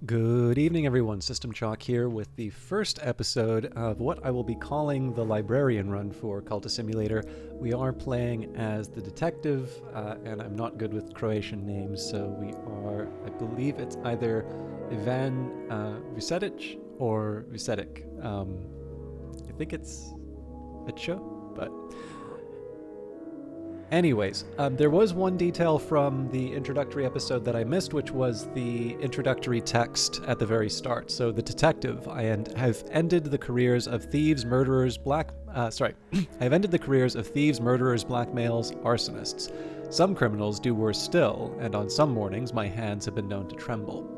Good evening, everyone. System Chalk here with the first episode of what I will be calling the Librarian run for Cultist Simulator. We are playing as the detective, and I'm not good with Croatian names, so we are, I believe it's either Ivan Vucetić or Vucetić. I think it's Vitcho, but... Anyways, there was one detail from the introductory episode that I missed, which was the introductory text at the very start. So the detective, have ended the careers of thieves, murderers, I've ended the careers of thieves, murderers, blackmails, arsonists. Some criminals do worse still, and on some mornings my hands have been known to tremble.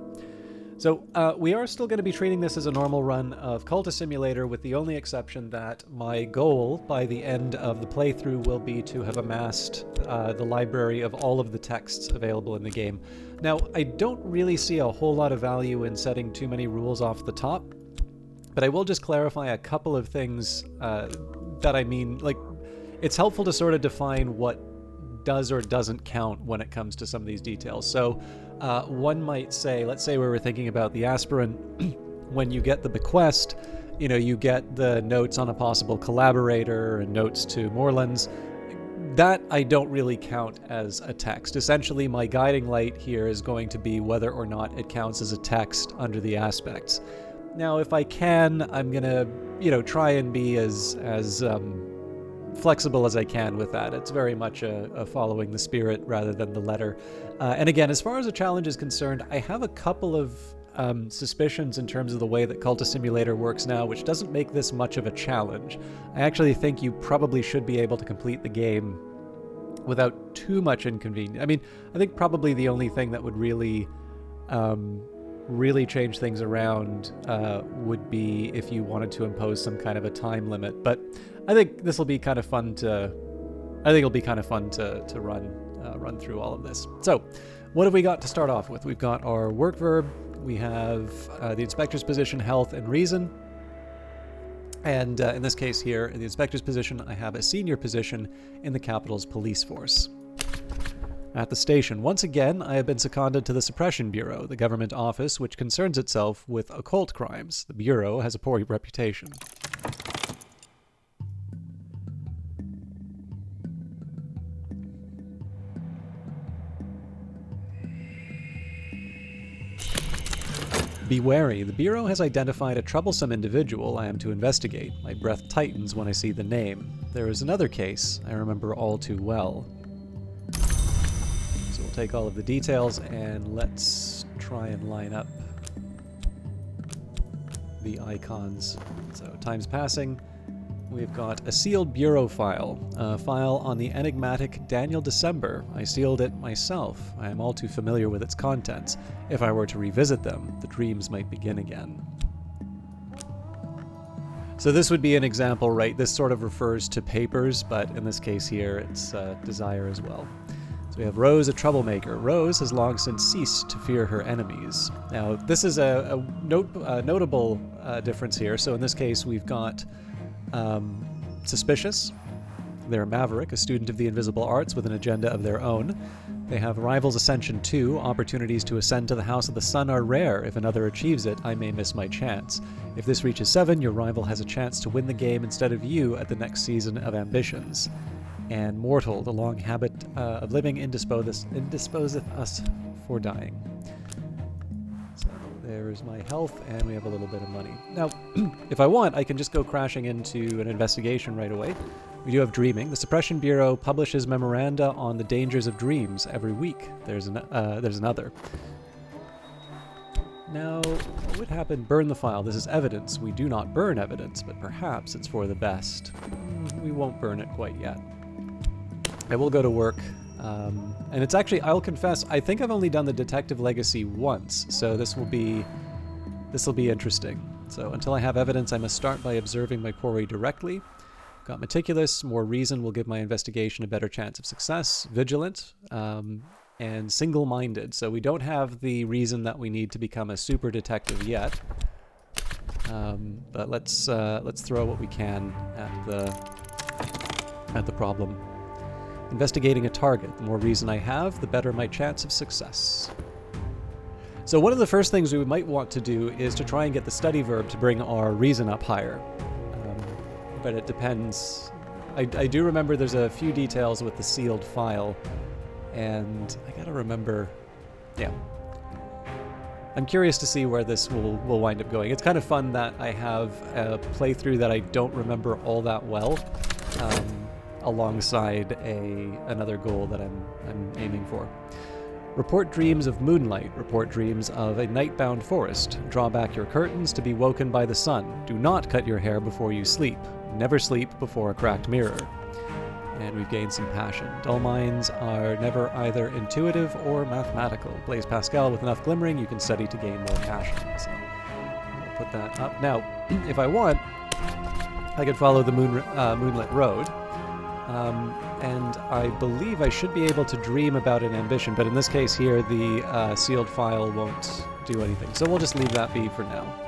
So we are still going to be treating this as a normal run of Cultist Simulator, with the only exception that my goal by the end of the playthrough will be to have amassed the library of all of the texts available in the game. Now, I don't really see a whole lot of value in setting too many rules off the top, but I will just clarify a couple of things that I mean. Like, it's helpful to sort of define what does or doesn't count when it comes to some of these details. So one might say, let's say we were thinking about the aspirant, when you get the bequest, you get the notes on a possible collaborator and notes to Morelands. That I don't really count as a text. Essentially, my guiding light here is going to be whether or not it counts as a text under the aspects. Now, if I can, I'm gonna, try and be as flexible as I can with that. It's very much a following the spirit rather than the letter. And again, as far as a challenge is concerned, I have a couple of suspicions in terms of the way that Cultist Simulator works now, which doesn't make this much of a challenge. I actually think you probably should be able to complete the game without too much inconvenience. I mean, I think probably the only thing that would really change things around would be if you wanted to impose some kind of a time limit. But I think this will be kind of fun to. I think it'll be kind of fun to run through all of this. So, what have we got to start off with? We've got our work verb. We have the inspector's position, health, and reason. And in this case here, in the inspector's position, I have a senior position in the capital's police force. At the station, once again, I have been seconded to the Suppression Bureau, the government office which concerns itself with occult crimes. The Bureau has a poor reputation. Be wary. The Bureau has identified a troublesome individual I am to investigate. My breath tightens when I see the name. There is another case I remember all too well. So we'll take all of the details and let's try and line up the icons. So time's passing. We've got a sealed bureau file, a file on the enigmatic Daniel December. I sealed it myself. I am all too familiar with its contents. If I were to revisit them, the dreams might begin again. So this would be an example, right? This sort of refers to papers, but in this case here, it's desire as well. So we have Rose, a troublemaker. Rose has long since ceased to fear her enemies. Now, this is a notable difference here. So in this case, we've got suspicious. They're a maverick, a student of the invisible arts with an agenda of their own. They have Rivals Ascension 2. Opportunities to ascend to the House of the Sun are rare. If another achieves it, I may miss my chance. If this reaches 7, your rival has a chance to win the game instead of you at the next season of Ambitions. And Mortal, the long habit of living indisposeth us for dying. So there's my health, and we have a little bit of money. Now, if I want, I can just go crashing into an investigation right away. We do have dreaming. The Suppression Bureau publishes memoranda on the dangers of dreams every week. There's another. Now, what would happen? Burn the file. This is evidence. We do not burn evidence, but perhaps it's for the best. We won't burn it quite yet. I will go to work. And it's actually, I'll confess, I think I've only done the Detective Legacy once, so this will be interesting. So until I have evidence, I must start by observing my quarry directly. Got meticulous. More reason will give my investigation a better chance of success. Vigilant. And single-minded. So we don't have the reason that we need to become a super detective yet. But let's throw what we can at the problem. Investigating a target. The more reason I have, the better my chance of success. So one of the first things we might want to do is to try and get the study verb to bring our reason up higher. But it depends. I do remember there's a few details with the sealed file, and I gotta remember, yeah. I'm curious to see where this will wind up going. It's kind of fun that I have a playthrough that I don't remember all that well, alongside another goal that I'm aiming for. Report dreams of moonlight. Report dreams of a night-bound forest. Draw back your curtains to be woken by the sun. Do not cut your hair before you sleep. Never sleep before a cracked mirror. And we've gained some passion. Dull minds are never either intuitive or mathematical. Blaise Pascal, with enough glimmering, you can study to gain more passion. So we'll put that up. Now, if I want, I could follow the moonlit road. And I believe I should be able to dream about an ambition, but in this case here, the sealed file won't do anything. So we'll just leave that be for now.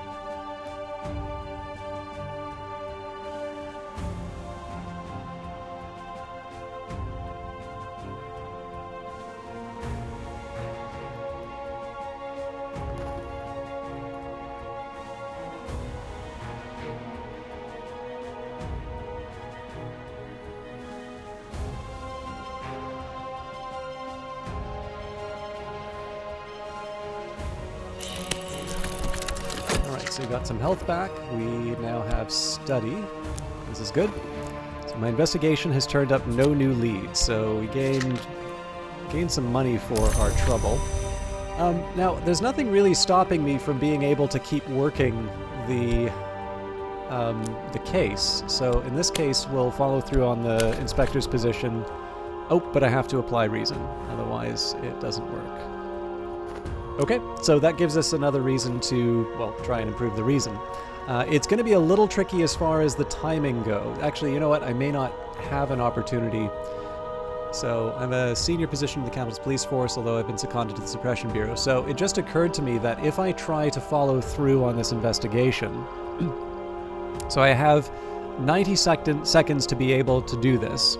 So we got some health back. We now have study. This is good. So my investigation has turned up no new leads, so we gained some money for our trouble. Now, there's nothing really stopping me from being able to keep working the case. So in this case, we'll follow through on the inspector's position. Oh, but I have to apply reason, otherwise it doesn't work. Okay, so that gives us another reason to, well, try and improve the reason. It's going to be a little tricky as far as the timing goes. Actually, you know what? I may not have an opportunity. So I'm a senior position in the capital's police force, although I've been seconded to the Suppression Bureau. So it just occurred to me that if I try to follow through on this investigation, so I have 90 seconds to be able to do this.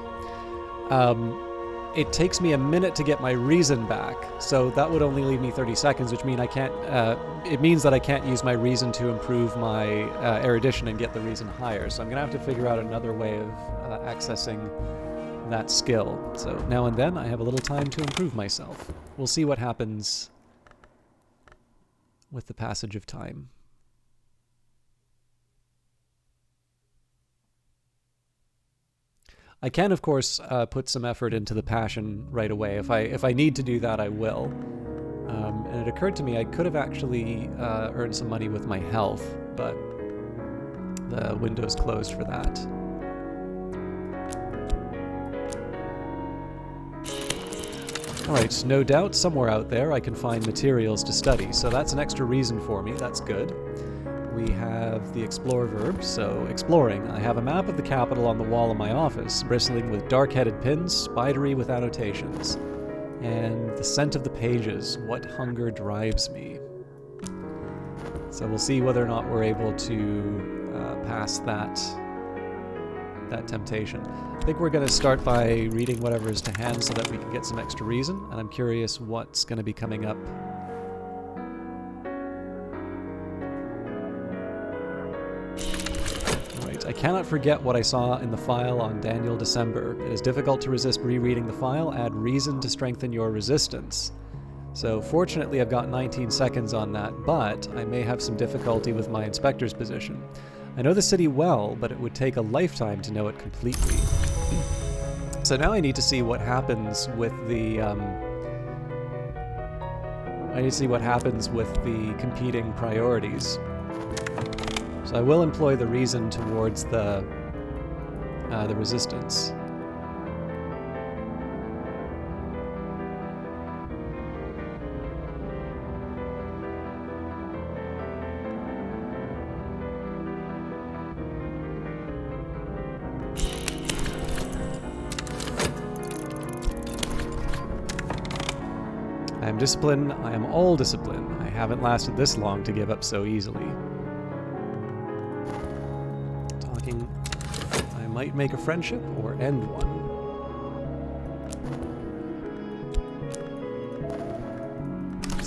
It takes me a minute to get my reason back, so that would only leave me 30 seconds, which means I can't. It means that I can't use my reason to improve my erudition and get the reason higher. So I'm gonna have to figure out another way of accessing that skill. So now and then I have a little time to improve myself. We'll see what happens with the passage of time. I can, of course, put some effort into the passion right away. If I need to do that, I will. And it occurred to me I could have actually earned some money with my health, but the window's closed for that. Alright, no doubt somewhere out there I can find materials to study, so that's an extra reason for me. That's good. We have the explore verb, so exploring. I have a map of the capital on the wall of my office, bristling with dark-headed pins, spidery with annotations. And the scent of the pages, what hunger drives me. So we'll see whether or not we're able to pass that temptation. I think we're going to start by reading whatever is to hand so that we can get some extra reason, and I'm curious what's going to be coming up. I cannot forget what I saw in the file on Daniel December. It is difficult to resist rereading the file. Add reason to strengthen your resistance. So fortunately I've got 19 seconds on that, but I may have some difficulty with my inspector's position. I know the city well, but it would take a lifetime to know it completely. So now I need to see what happens with the competing priorities. So I will employ the reason towards the resistance. I am disciplined. I am all discipline. I haven't lasted this long to give up so easily. I might make a friendship or end one.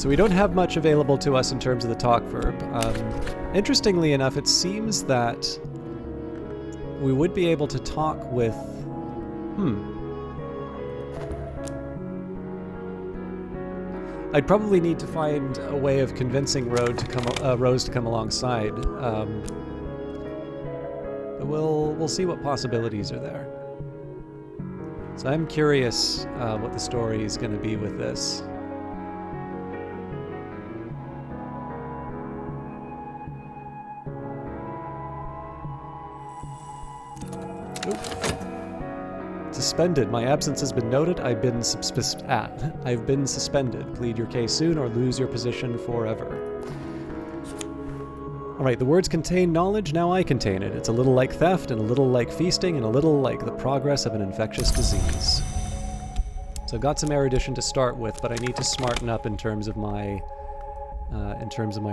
So we don't have much available to us in terms of the talk verb. Interestingly enough, it seems that we would be able to talk with... I'd probably need to find a way of convincing Rose to come alongside. But we'll see what possibilities are there. So I'm curious what the story is going to be with this. Suspended. My absence has been noted. I've been suspended. Plead your case soon or lose your position forever. Alright, the words contain knowledge, now I contain it. It's a little like theft, and a little like feasting, and a little like the progress of an infectious disease. So I've got some erudition to start with, but I need to smarten up in terms of my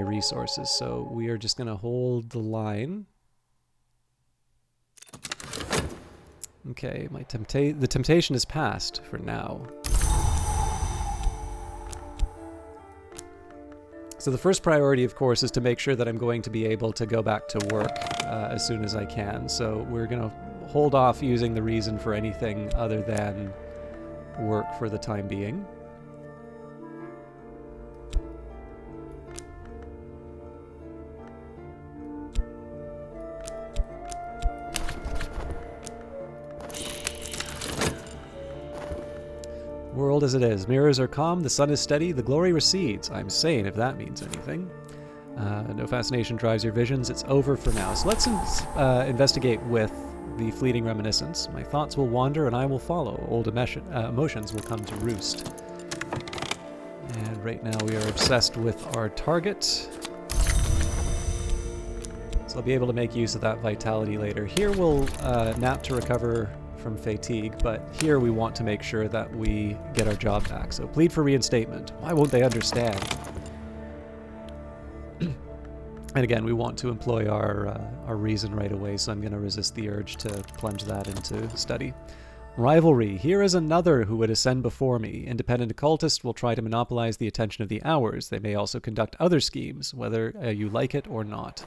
resources. So we are just going to hold the line. Okay, the temptation is passed for now. So the first priority, of course, is to make sure that I'm going to be able to go back to work as soon as I can. So we're going to hold off using the reason for anything other than work for the time being. World as it is. Mirrors are calm, the sun is steady, the glory recedes. I'm sane, if that means anything. No fascination drives your visions. It's over for now. So let's investigate with the fleeting reminiscence. My thoughts will wander and I will follow. Old emotions will come to roost. And right now we are obsessed with our target. So I'll be able to make use of that vitality later. Here we'll nap to recover from fatigue, but here we want to make sure that we get our job back. So plead for reinstatement. Why won't they understand? And again, we want to employ our reason right away, so I'm going to resist the urge to plunge that into study. Rivalry. Here is another who would ascend before me. Independent occultists will try to monopolize the attention of the hours. They may also conduct other schemes, whether you like it or not.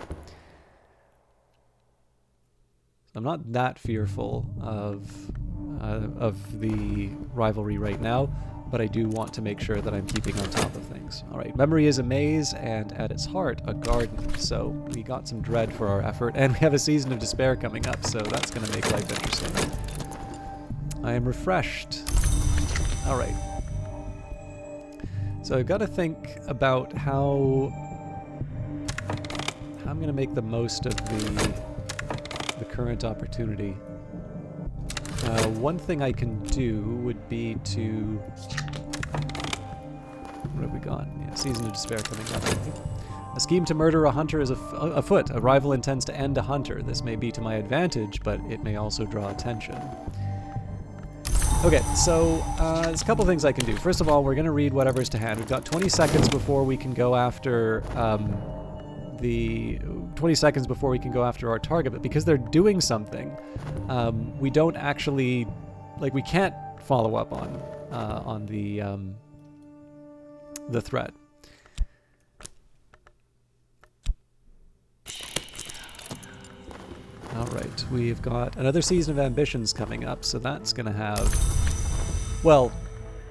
I'm not that fearful of the rivalry right now, but I do want to make sure that I'm keeping on top of things. All right, memory is a maze, and at its heart, a garden. So we got some dread for our effort, and we have a season of despair coming up, so that's going to make life interesting. I am refreshed. All right. So I've got to think about how I'm going to make the most of the current opportunity. One thing I can do would be to... What have we got? Yeah, Season of Despair coming up. A scheme to murder a hunter is afoot. A rival intends to end a hunter. This may be to my advantage, but it may also draw attention. Okay, so there's a couple things I can do. First of all, we're going to read whatever's to hand. We've got 20 seconds before we can go after... 20 seconds before we can go after our target, but because they're doing something, we don't actually, like, we can't follow up on the threat. All right, we've got another season of ambitions coming up, so that's going to have, well,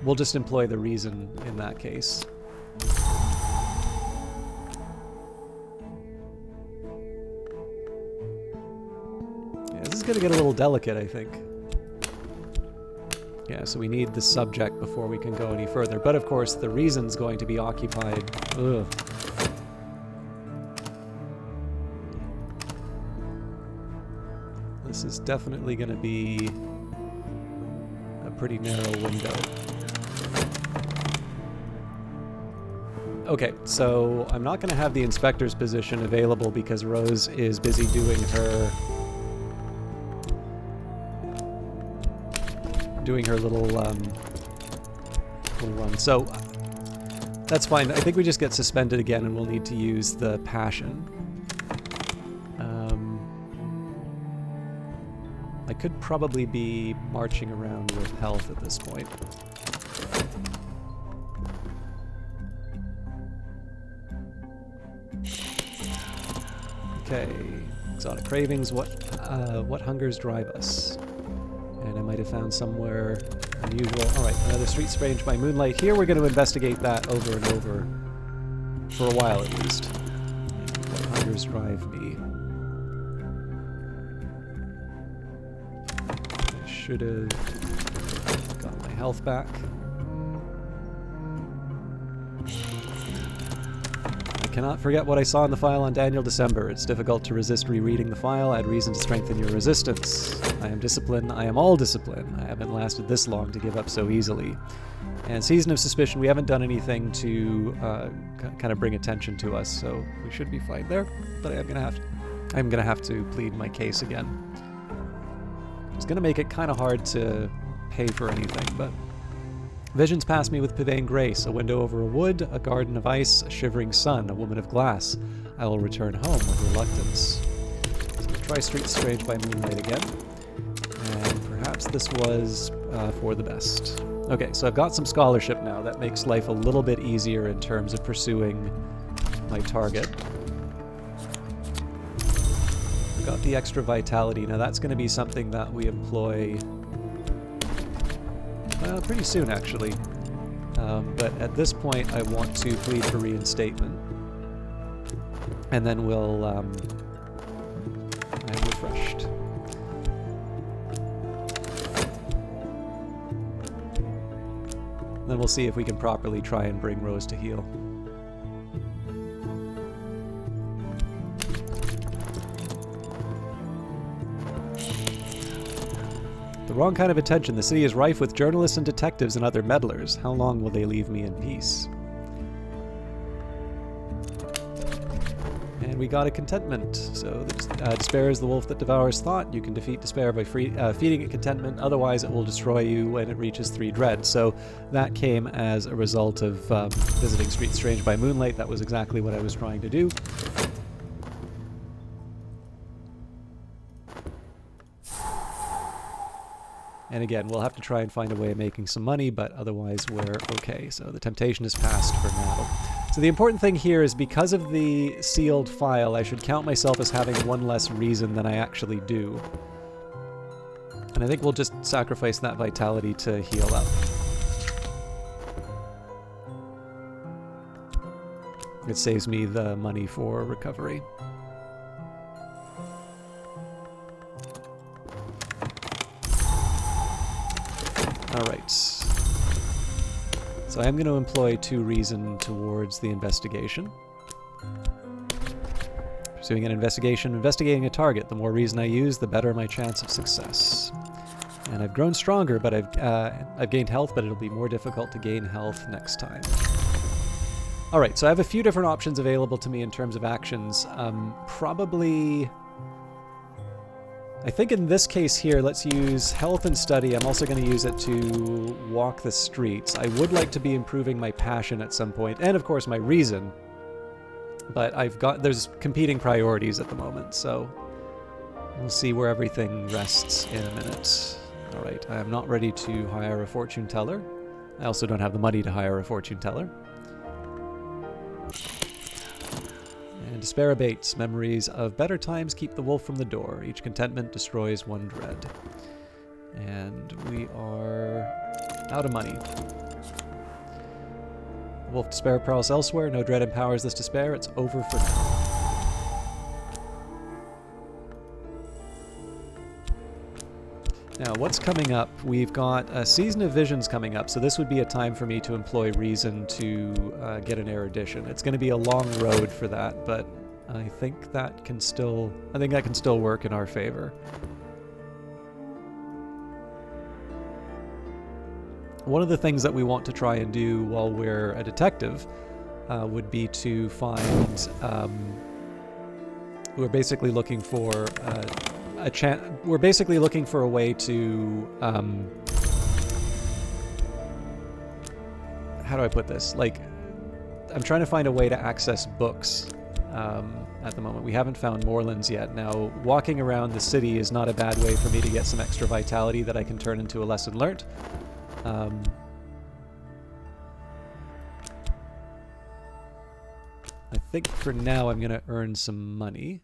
we'll just employ the reason in that case. This is going to get a little delicate, I think. Yeah, so we need the subject before we can go any further. But of course, the reason's going to be occupied. Ugh. This is definitely going to be a pretty narrow window. Okay, so I'm not going to have the inspector's position available because Rose is busy doing her little run. So that's fine. I think we just get suspended again and we'll need to use the passion. I could probably be marching around with health at this point. Okay. Exotic cravings. What hungers drive us? And I might have found somewhere unusual. All right, another street strange by moonlight. Here we're going to investigate that over and over for a while at least. What hungers drive me? I should have got my health back. I cannot forget what I saw in the file on Daniel December. It's difficult to resist rereading the file. Add reason to strengthen your resistance. I am discipline. I am all discipline. I haven't lasted this long to give up so easily. And Season of Suspicion, we haven't done anything to kind of bring attention to us, so we should be fine there. But I'm gonna have to plead my case again. It's gonna make it kind of hard to pay for anything, but visions pass me with pavane grace, a window over a wood, a garden of ice, a shivering sun, a woman of glass. I will return home with reluctance. So we'll try Street Strange by moonlight again. And perhaps this was for the best. Okay, so I've got some scholarship now. That makes life a little bit easier in terms of pursuing my target. I've got the extra vitality. Now that's going to be something that we employ pretty soon, actually. But at this point, I want to plead for reinstatement. And then we'll... I'm refreshed. Then we'll see if we can properly try and bring Rose to heal. The wrong kind of attention. The city is rife with journalists and detectives and other meddlers. How long will they leave me in peace? And we got a contentment. So despair is the wolf that devours thought. You can defeat despair by feeding it contentment. Otherwise, it will destroy you when it reaches 3 dread. So that came as a result of visiting Street Strange by moonlight. That was exactly what I was trying to do. And again, we'll have to try and find a way of making some money, but otherwise we're okay. So the temptation is passed for now. So the important thing here is because of the sealed file, I should count myself as having one less reason than I actually do. And I think we'll just sacrifice that vitality to heal up. It saves me the money for recovery. Alright. So I am going to employ 2 reason towards the investigation. Pursuing an investigation, investigating a target. The more reason I use, the better my chance of success. And I've grown stronger, but I've gained health, but it'll be more difficult to gain health next time. Alright, so I have a few different options available to me in terms of actions. Probably... I think in this case here, let's use health and study. I'm also going to use it to walk the streets. I would like to be improving my passion at some point, and of course my reason. But there's competing priorities at the moment, so we'll see where everything rests in a minute. All right, I am not ready to hire a fortune teller. I also don't have the money to hire a fortune teller. And despair abates. Memories of better times keep the wolf from the door. Each contentment destroys 1 dread. And we are out of money. Wolf despair prowls elsewhere. No dread empowers this despair. It's over for now. Now, what's coming up? We've got a Season of Visions coming up, so this would be a time for me to employ reason to get an erudition. It's going to be a long road for that, but I think that can still work in our favor. One of the things that we want to try and do while we're a detective would be to find... we're basically looking for we're basically looking for a way to how do I put this? Like, I'm trying to find a way to access books at the moment. We haven't found Moorlands yet. Now, walking around the city is not a bad way for me to get some extra vitality that I can turn into a lesson learnt. I think for now I'm going to earn some money.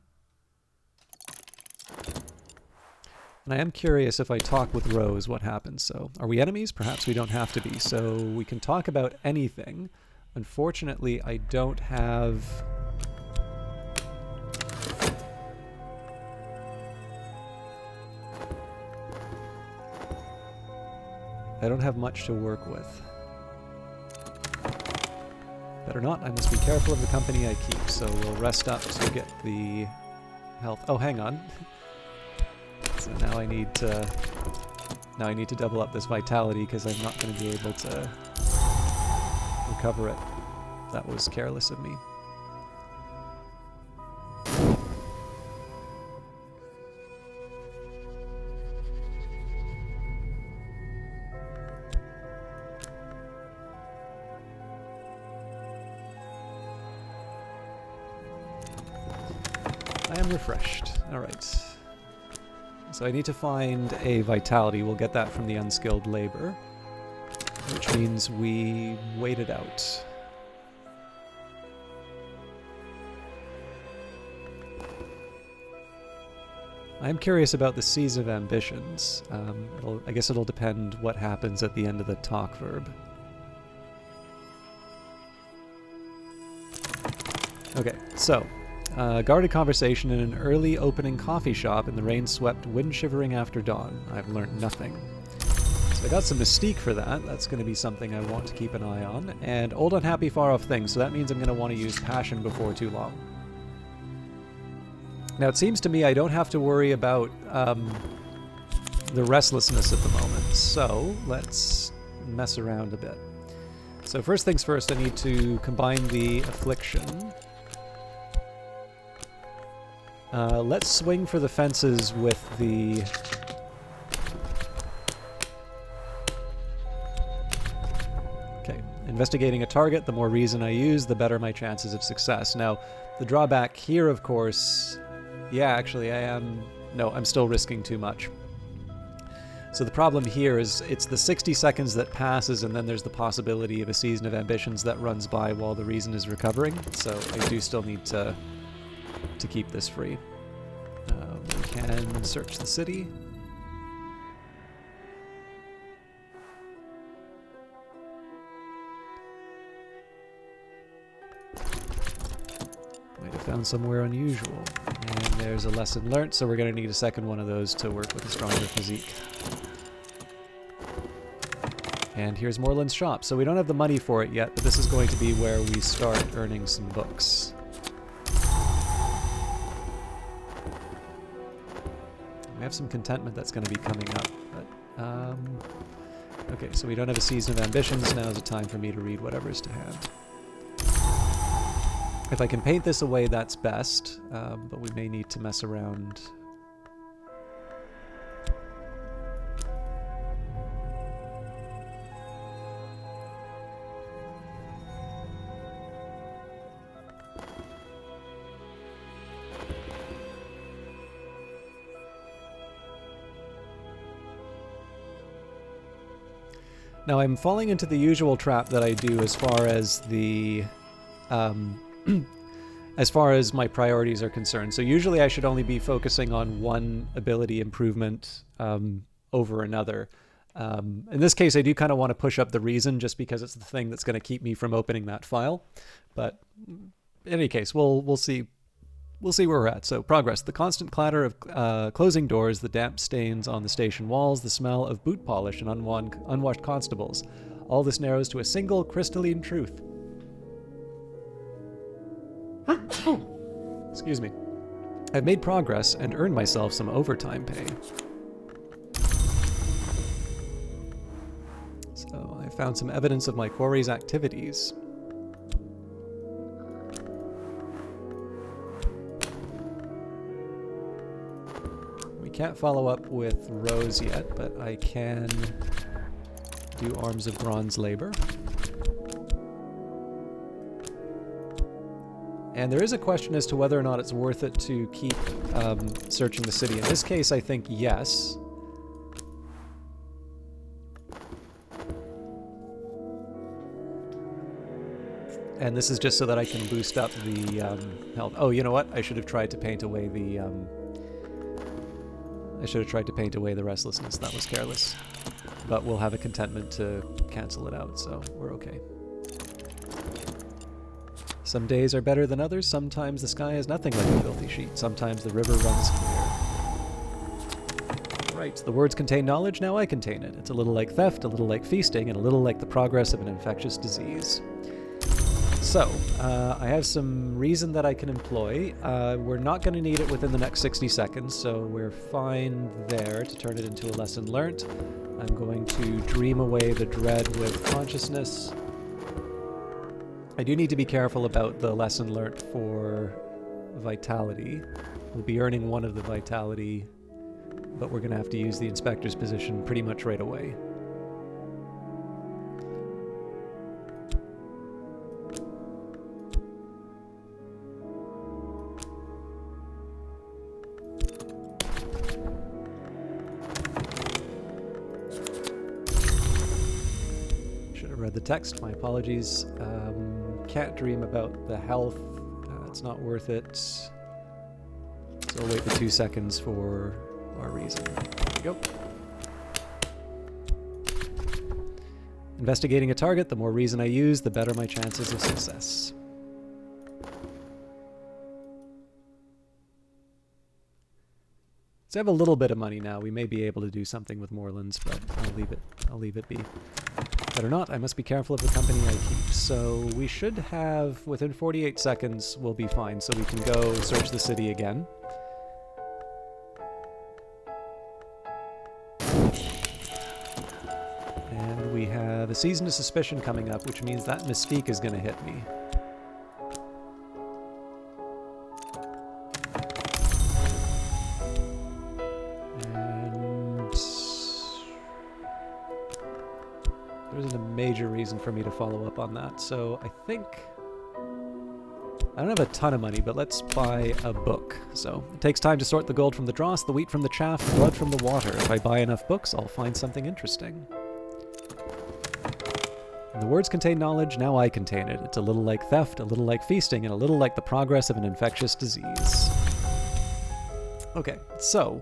And I am curious if I talk with Rose what happens. So, are we enemies? Perhaps we don't have to be. So, we can talk about anything. Unfortunately, I don't have... much to work with. Better not. I must be careful of the company I keep. So, we'll rest up to get the health. Oh, hang on. So now I need to double up this vitality because I'm not going to be able to recover it. That was careless of me. I am refreshed. All right. So I need to find a vitality. We'll get that from the unskilled labor, which means we wait it out. I'm curious about the Seas of Ambitions. I guess it'll depend what happens at the end of the talk verb. Okay, so... guarded conversation in an early opening coffee shop in the rain-swept, wind-shivering after dawn. I've learned nothing. So I got some mystique for that. That's going to be something I want to keep an eye on. And old unhappy far-off things, so that means I'm going to want to use passion before too long. Now it seems to me I don't have to worry about the restlessness at the moment, so let's mess around a bit. So first things first, I need to combine the affliction. Let's swing for the fences with the... Okay, investigating a target, the more reason I use, the better my chances of success. Now, the drawback here, of course... Yeah, actually, I am... No, I'm still risking too much. So the problem here is it's the 60 seconds that passes, and then there's the possibility of a Season of Ambitions that runs by while the reason is recovering. So I do still need to keep this free. We can search the city. Might have found somewhere unusual. And there's a lesson learnt, so we're going to need a second one of those to work with a stronger physique. And here's Moreland's shop. So we don't have the money for it yet, but this is going to be where we start earning some books. We have some contentment that's going to be coming up, but, okay, so we don't have a Season of Ambitions. Now is the time for me to read whatever's to hand. If I can paint this away, that's best, but we may need to mess around. Now I'm falling into the usual trap that I do as far as the, as far as my priorities are concerned. So usually I should only be focusing on one ability improvement over another. In this case, I do kind of want to push up the reason just because it's the thing that's going to keep me from opening that file. But in any case, we'll see. We'll see where we're at. So, progress. The constant clatter of closing doors, the damp stains on the station walls, the smell of boot polish and unwashed constables. All this narrows to a single crystalline truth. Excuse me. I've made progress and earned myself some overtime pay. So, I found some evidence of my quarry's activities. Can't follow up with Rose yet, but I can do Arms of Bronze Labor. And there is a question as to whether or not it's worth it to keep searching the city. In this case, I think yes. And this is just so that I can boost up the health. Oh, you know what? I should have tried to paint away the I should have tried to paint away the restlessness. That was careless. But we'll have a contentment to cancel it out, so we're okay. Some days are better than others. Sometimes the sky is nothing like a filthy sheet. Sometimes the river runs clear. Right, the words contain knowledge, now I contain it. It's a little like theft, a little like feasting, and a little like the progress of an infectious disease. So, I have some reason that I can employ. We're not going to need it within the next 60 seconds, so we're fine there to turn it into a lesson learnt. I'm going to dream away the dread with consciousness. I do need to be careful about the lesson learnt for vitality. We'll be earning one of the vitality, but we're going to have to use the inspector's position pretty much right away. Read the text, my apologies. Can't dream about the health, it's not worth it. So I'll wait the 2 seconds for our reason. There we go. Investigating a target, the more reason I use, the better my chances of success. So I have a little bit of money now. We may be able to do something with Moorlands, but I'll leave it be. Better not, I must be careful of the company I keep. So we should have, within 48 seconds, we'll be fine. So we can go search the city again. And we have a season of suspicion coming up, which means that mystique is going to hit me. There isn't a major reason for me to follow up on that, so I think... I don't have a ton of money, but let's buy a book. So, it takes time to sort the gold from the dross, the wheat from the chaff, the blood from the water. If I buy enough books, I'll find something interesting. And the words contain knowledge, now I contain it. It's a little like theft, a little like feasting, and a little like the progress of an infectious disease. Okay, so,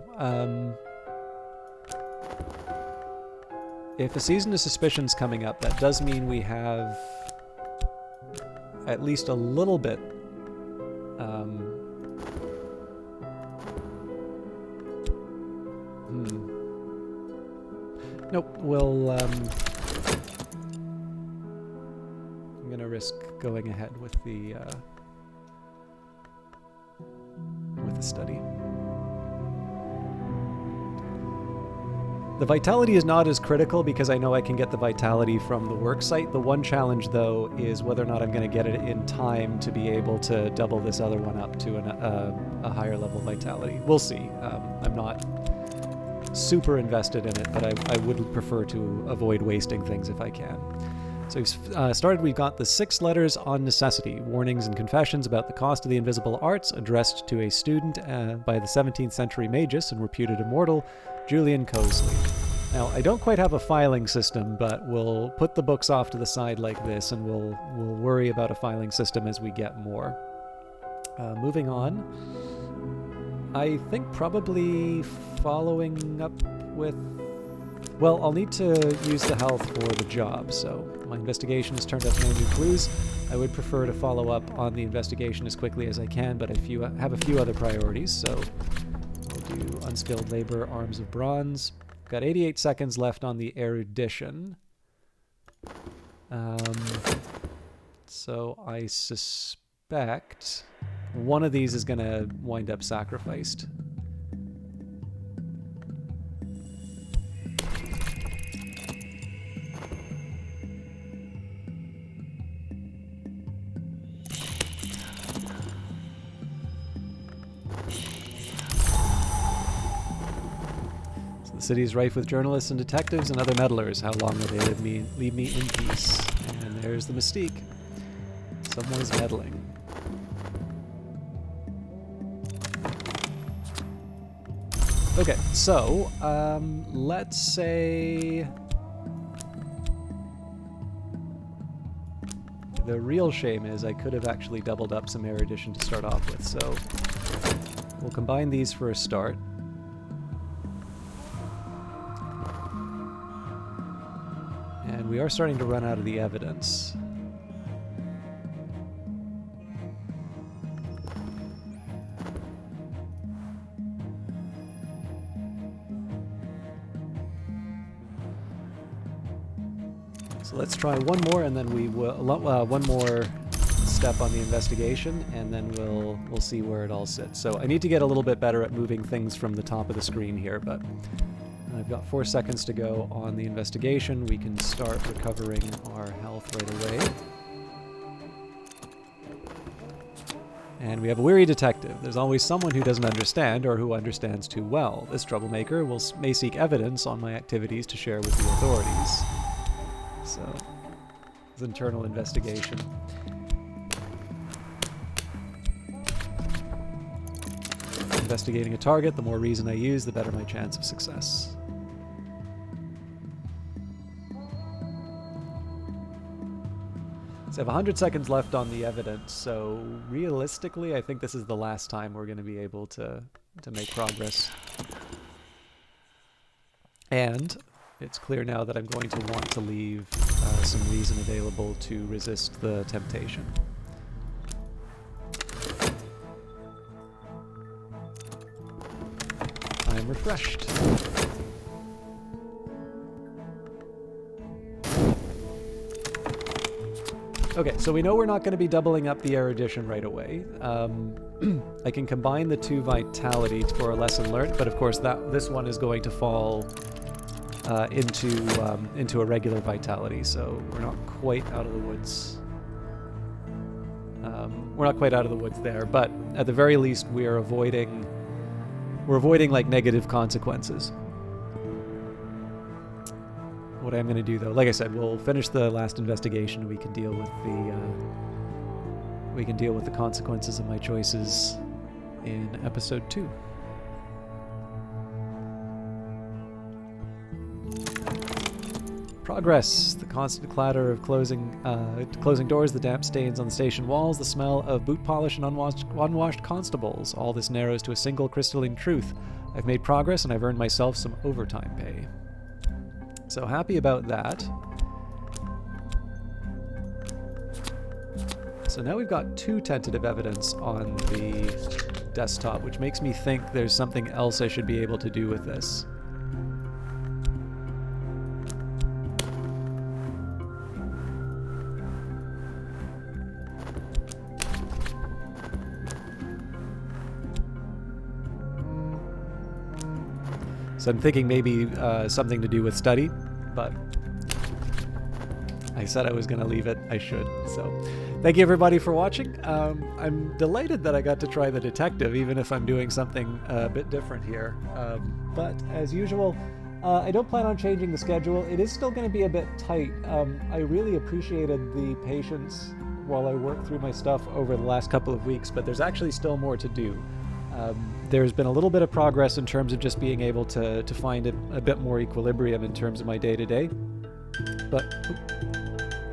if a season of suspicion's coming up, that does mean we have at least a little bit. Nope, we'll, I'm gonna risk going ahead with the study. The vitality is not as critical because I know I can get the vitality from the work site. The one challenge, though, is whether or not I'm going to get it in time to be able to double this other one up to a higher level vitality. We'll see. I'm not super invested in it, but I would prefer to avoid wasting things if I can. So we've started, we've got the 6 letters on necessity, warnings and confessions about the cost of the invisible arts, addressed to a student by the 17th century magus and reputed immortal, Julian Cosley. Now, I don't quite have a filing system, but we'll put the books off to the side like this, and we'll worry about a filing system as we get more. Moving on, I think probably following up with... Well, I'll need to use the health for the job, so my investigation has turned up no new clues. I would prefer to follow up on the investigation as quickly as I can, but I have a few other priorities, so we'll do unskilled labor, arms of bronze. Got 88 seconds left on the erudition. So I suspect one of these is going to wind up sacrificed. The city is rife with journalists and detectives and other meddlers. How long will they leave me in peace? And there's the mystique. Someone is meddling. Okay, so, let's say... The real shame is I could have actually doubled up some erudition to start off with, so we'll combine these for a start. we are starting to run out of the evidence. So let's try one more, and then we will one more step on the investigation, and then we'll see where it all sits. So I need to get a little bit better at moving things from the top of the screen here, but I've got 4 seconds to go on the investigation. We can start recovering our health right away. And we have a weary detective. There's always someone who doesn't understand, or who understands too well. This troublemaker may seek evidence on my activities to share with the authorities. So, it's internal investigation. Investigating a target, the more reason I use, the better my chance of success. So I have 100 seconds left on the evidence, so realistically I think this is the last time we're going to be able to make progress. And it's clear now that I'm going to want to leave some reason available to resist the temptation. I am refreshed. Okay, so we know we're not going to be doubling up the erudition right away. I can combine the 2 vitality for a lesson learned, but of course this one is going to fall into a regular vitality, so we're not quite out of the woods. We're not quite out of the woods there, but at the very least we're avoiding like negative consequences. What I'm going to do, though, like I said, we'll finish the last investigation. We can deal with the consequences of my choices in episode 2. Progress. The constant clatter of closing doors, the damp stains on the station walls, the smell of boot polish and unwashed constables. All this narrows to a single crystalline truth. I've made progress, and I've earned myself some overtime pay. So happy about that. So now we've got 2 tentative evidence on the desktop, which makes me think there's something else I should be able to do with this. So I'm thinking maybe something to do with study, but I said I was going to leave it. I should. So thank you everybody for watching. I'm delighted that I got to try the detective, even if I'm doing something a bit different here. But as usual, I don't plan on changing the schedule. It is still going to be a bit tight. I really appreciated the patience while I worked through my stuff over the last couple of weeks, but there's actually still more to do. There's been a little bit of progress in terms of just being able to find a bit more equilibrium in terms of my day-to-day. But,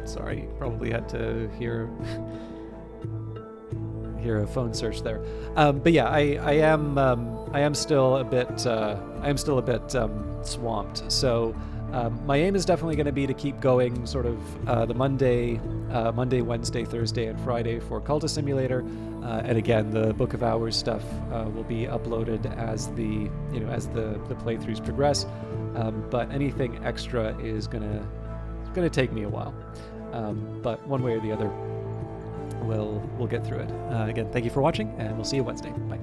sorry, probably had to hear a phone search there. But yeah, I am still a bit swamped. So my aim is definitely going to be to keep going sort of the Monday, Wednesday, Thursday, and Friday for Cultist Simulator. And again, the Book of Hours stuff will be uploaded as the playthroughs progress. But anything extra is gonna take me a while. But one way or the other, we'll get through it. Again, thank you for watching, and we'll see you Wednesday. Bye.